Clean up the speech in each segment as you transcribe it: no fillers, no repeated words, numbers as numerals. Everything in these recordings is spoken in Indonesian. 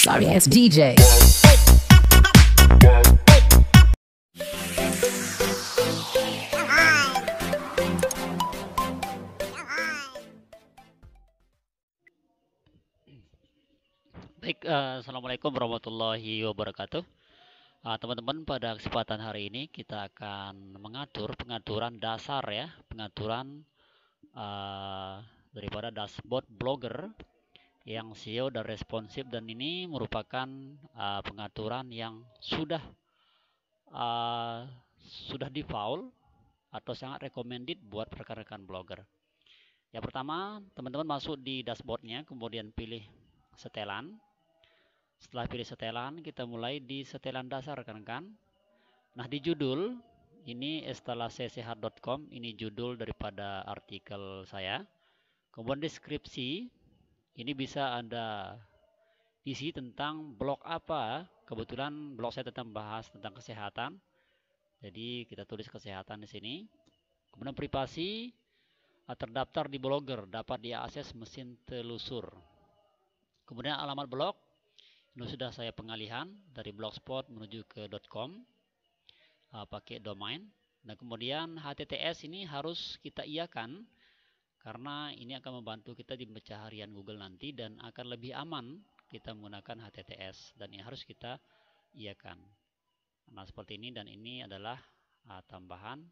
sorry ass DJ. Baik, assalamualaikum warahmatullahi wabarakatuh. Teman-teman, pada kesempatan hari ini kita akan mengatur pengaturan dasar ya, pengaturan eh, daripada dashboard blogger yang SEO dan responsif, dan ini merupakan pengaturan yang eh, sudah default atau sangat recommended buat rekan-rekan blogger. Yang pertama, teman-teman masuk di dashboardnya, kemudian pilih setelan. Setelah pilih setelan, kita mulai di setelan dasar kan. Nah, di judul ini setelah ini judul daripada artikel saya. Kemudian deskripsi ini bisa Anda isi tentang blog apa. Kebetulan blog saya tentang bahas tentang kesehatan. Jadi kita tulis kesehatan di sini. Kemudian privasi terdaftar di Blogger, dapat diakses mesin telusur. Kemudian alamat blog. Ini sudah saya pengalihan dari blogspot menuju ke .com pakai domain. Dan kemudian HTTPS ini harus kita iakan karena ini akan membantu kita di pencaharian Google nanti dan akan lebih aman kita menggunakan HTTPS, dan ini harus kita iakan. Nah, seperti ini, dan ini adalah tambahan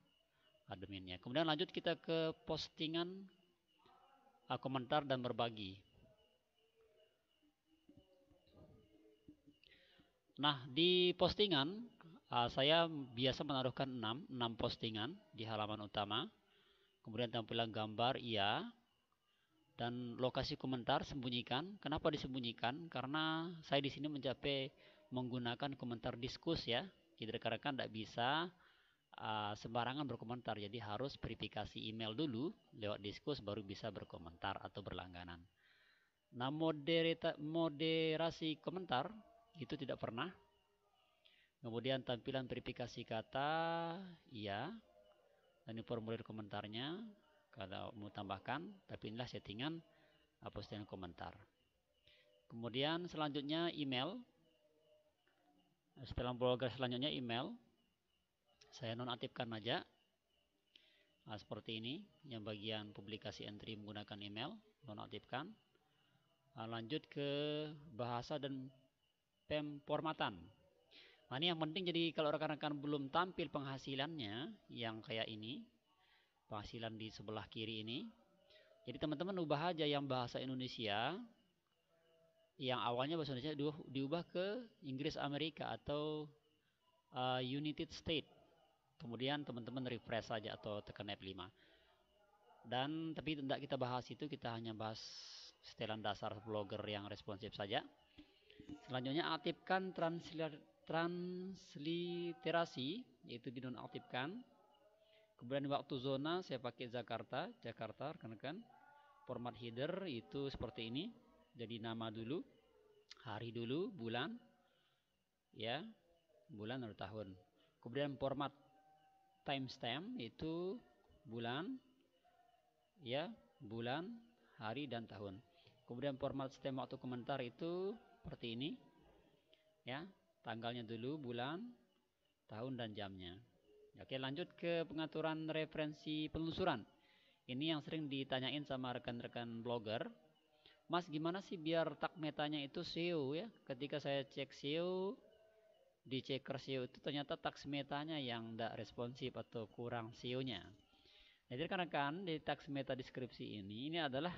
adminnya. Kemudian lanjut kita ke postingan, komentar dan berbagi. Nah, di postingan saya biasa menaruhkan 6 postingan di halaman utama. Kemudian tampilan gambar iya, dan lokasi komentar sembunyikan. Kenapa disembunyikan? Karena saya di sini mencapai menggunakan komentar diskus ya. Jadi rekan-rekan tidak bisa sembarangan berkomentar. Jadi harus verifikasi email dulu lewat diskus baru bisa berkomentar atau berlangganan. Nah, moderasi komentar itu tidak pernah. Kemudian tampilan verifikasi kata iya, dan ini formulir komentarnya kalau mau tambahkan, tapi inilah settingan postingan komentar. Kemudian selanjutnya email. Setelah blogger selanjutnya email, saya nonaktifkan aja. Nah, seperti ini yang bagian publikasi entry menggunakan email, nonaktifkan. Lanjut ke bahasa dan pemformatan. Nah, ini yang penting. Jadi kalau rekan-rekan belum tampil penghasilannya yang kayak ini, penghasilan di sebelah kiri ini, jadi teman-teman ubah aja yang bahasa Indonesia, yang awalnya bahasa Indonesia diubah ke Inggris Amerika atau United States. Kemudian teman-teman refresh saja atau tekan F5. Dan tapi tidak kita bahas itu, kita hanya bahas setelan dasar blogger yang responsif saja. Selanjutnya aktifkan transliterasi, yaitu dinonaktifkan. Kemudian waktu zona saya pakai Jakarta rekan-rekan. Format header itu seperti ini. Jadi nama dulu, hari dulu, bulan ya, bulan atau tahun. Kemudian format timestamp itu bulan ya, bulan, hari dan tahun. Kemudian format stem waktu komentar itu seperti ini ya, tanggalnya dulu, bulan, tahun dan jamnya. Oke, lanjut ke pengaturan referensi penelusuran. Ini yang sering ditanyain sama rekan-rekan blogger. Mas, gimana sih biar tag metanya itu SEO ya? Ketika saya cek SEO di checker SEO itu ternyata tag metanya yang tidak responsif atau kurang SEO-nya. Jadi rekan-rekan, di tag meta deskripsi ini adalah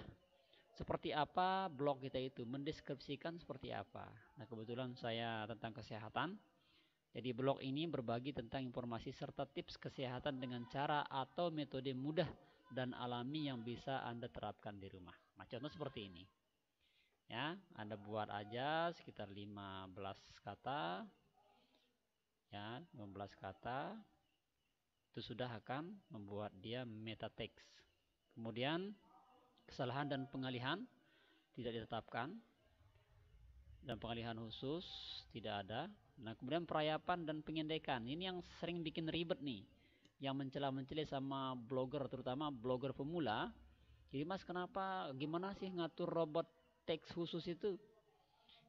seperti apa blog kita itu, mendeskripsikan seperti apa. Nah, kebetulan saya tentang kesehatan. Jadi blog ini berbagi tentang informasi serta tips kesehatan dengan cara atau metode mudah dan alami yang bisa Anda terapkan di rumah. Nah, contoh seperti ini. Ya, Anda buat aja sekitar 15 kata. Ya, 15 kata. Itu sudah akan membuat dia meta text. Kemudian kesalahan dan pengalihan tidak ditetapkan, dan pengalihan khusus tidak ada. Nah, kemudian perayapan dan pengendekan ini yang sering bikin ribet nih, yang mencela-mencela sama blogger, terutama blogger pemula. Jadi, Mas, gimana sih ngatur robot teks khusus itu?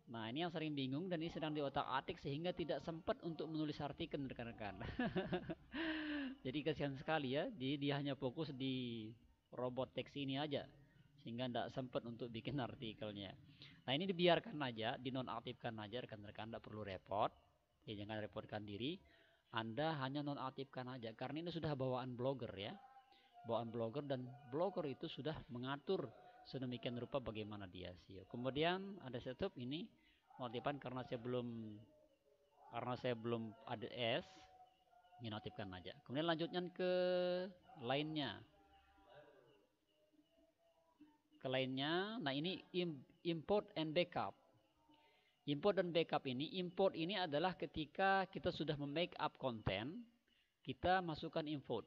Nah, ini yang sering bingung dan ini sedang diotak-atik sehingga tidak sempat untuk menulis artikel rekan-rekan. Jadi kasihan sekali ya, dia hanya fokus di robot teks ini aja sehingga tidak sempat untuk bikin artikelnya. Nah, ini dibiarkan aja, dinonaktifkan aja rekan-rekan, tidak perlu repot. Ya, jangan repotkan diri. Anda hanya nonaktifkan aja karena ini sudah bawaan blogger ya. Bawaan blogger, dan blogger itu sudah mengatur sedemikian rupa bagaimana dia SEO. Kemudian ada setup ini notifan karena saya belum ada ini notifkan aja. Kemudian lanjutnya ke lainnya. Nah ini import and backup. Import dan backup import ini adalah ketika kita sudah membackup konten, kita masukkan import.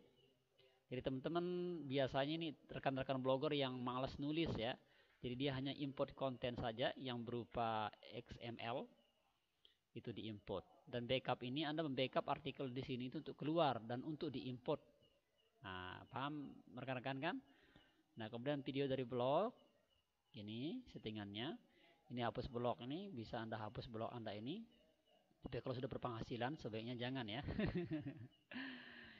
Jadi teman-teman biasanya ini rekan-rekan blogger yang malas nulis ya. Jadi dia hanya import konten saja yang berupa XML, itu diimport. Dan backup ini Anda membackup artikel di sini itu untuk keluar dan untuk diimport. Nah, paham rekan-rekan kan? Nah, kemudian video dari blog ini settingannya. Ini hapus blog ini, bisa Anda hapus blog Anda ini. Tapi kalau sudah berpenghasilan sebaiknya jangan ya.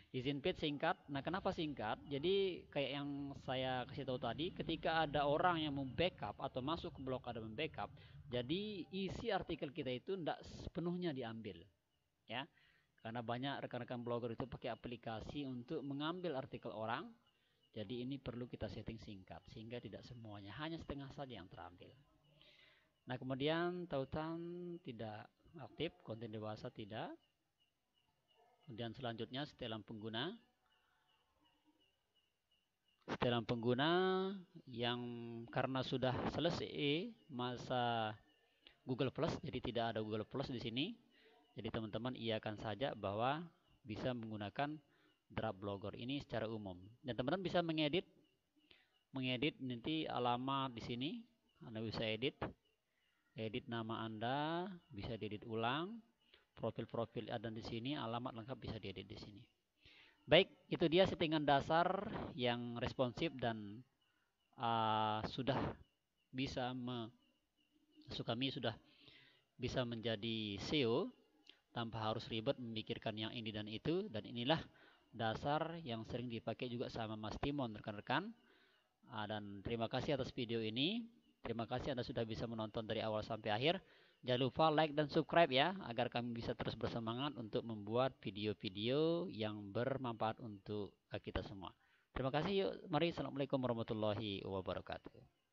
Izin feed singkat. Nah, kenapa singkat? Jadi kayak yang saya kasih tahu tadi, ketika ada orang yang membackup atau masuk ke blog ada membackup, jadi isi artikel kita itu tidak sepenuhnya diambil, ya. Karena banyak rekan-rekan blogger itu pakai aplikasi untuk mengambil artikel orang. Jadi ini perlu kita setting singkat sehingga tidak semuanya, hanya setengah saja yang terambil. Nah, kemudian tautan tidak aktif, konten dewasa tidak. Kemudian selanjutnya setelan pengguna yang karena sudah selesai masa Google Plus, jadi tidak ada Google Plus di sini. Jadi teman-teman iakan saja bahwa bisa menggunakan draft blogger ini secara umum. Dan teman-teman bisa mengedit nanti alamat di sini. Anda bisa edit nama Anda, bisa diedit ulang. Profil-profil ada di sini, alamat lengkap bisa diedit di sini. Baik, itu dia settingan dasar yang responsif dan sudah bisa kami sudah bisa menjadi SEO tanpa harus ribet memikirkan yang ini dan itu. Dan inilah dasar yang sering dipakai juga sama Mas Timon rekan-rekan. Dan terima kasih atas video ini. Terima kasih Anda sudah bisa menonton dari awal sampai akhir. Jangan lupa like dan subscribe ya, agar kami bisa terus bersemangat untuk membuat video-video yang bermanfaat untuk kita semua. Terima kasih, yuk mari. Assalamualaikum warahmatullahi wabarakatuh.